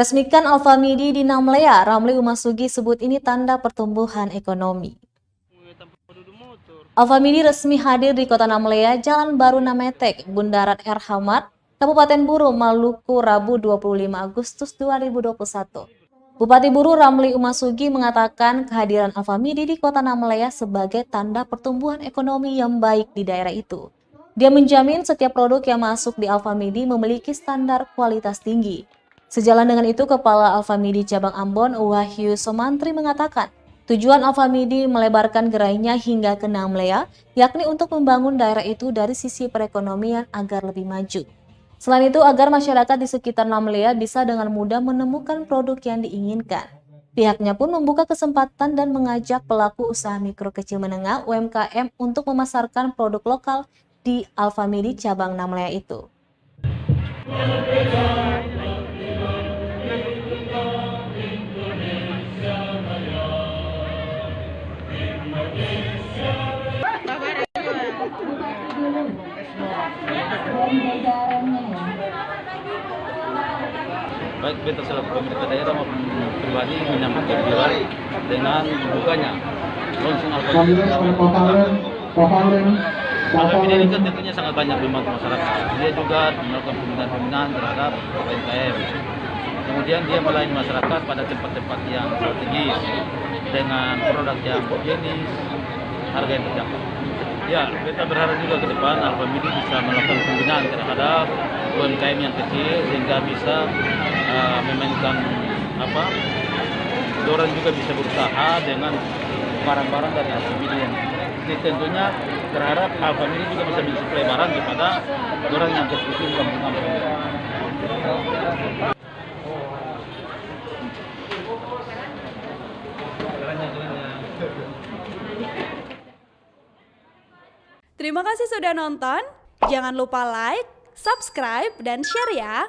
Resmikan Alfamidi di Namlea, Ramli Umasugi sebut ini tanda pertumbuhan ekonomi. Alfamidi resmi hadir di Kota Namlea, Jalan Baru Nametek, Bundaran R. Hamad, Kabupaten Buru, Maluku, Rabu 25 Agustus 2021. Bupati Buru Ramli Umasugi mengatakan kehadiran Alfamidi di Kota Namlea sebagai tanda pertumbuhan ekonomi yang baik di daerah itu. Dia menjamin setiap produk yang masuk di Alfamidi memiliki standar kualitas tinggi. Sejalan dengan itu, Kepala Alfamidi Cabang Ambon, Wahyu Somantri mengatakan, tujuan Alfamidi melebarkan gerainya hingga ke Namlea, yakni untuk membangun daerah itu dari sisi perekonomian agar lebih maju. Selain itu, agar masyarakat di sekitar Namlea bisa dengan mudah menemukan produk yang diinginkan. Pihaknya pun membuka kesempatan dan mengajak pelaku usaha mikro kecil menengah (UMKM) untuk memasarkan produk lokal di Alfamidi cabang Namlea itu. Baik kita selaku pemerintah daerah maupun pribadi menyambut gembira dengan bukanya launching Alfamidi. Alfamidi ini kan tentunya sangat banyak membantu masyarakat. Dia juga melakukan pembinaan terhadap UMKM. Kemudian dia melayani masyarakat pada tempat-tempat yang strategis dengan produk yang higienis, harga yang terjangkau. Ya, kita berharap juga ke depan Alfamidi bisa melakukan pembinaan terhadap UMKM yang kecil sehingga bisa memainkan orang juga bisa berusaha dengan barang-barang dari Alfamidi yang tentunya berharap Alfamidi juga bisa mensuplai barang kepada orang yang kecil di kampung-kampung. Terima kasih sudah nonton. Jangan lupa like, subscribe, dan share ya.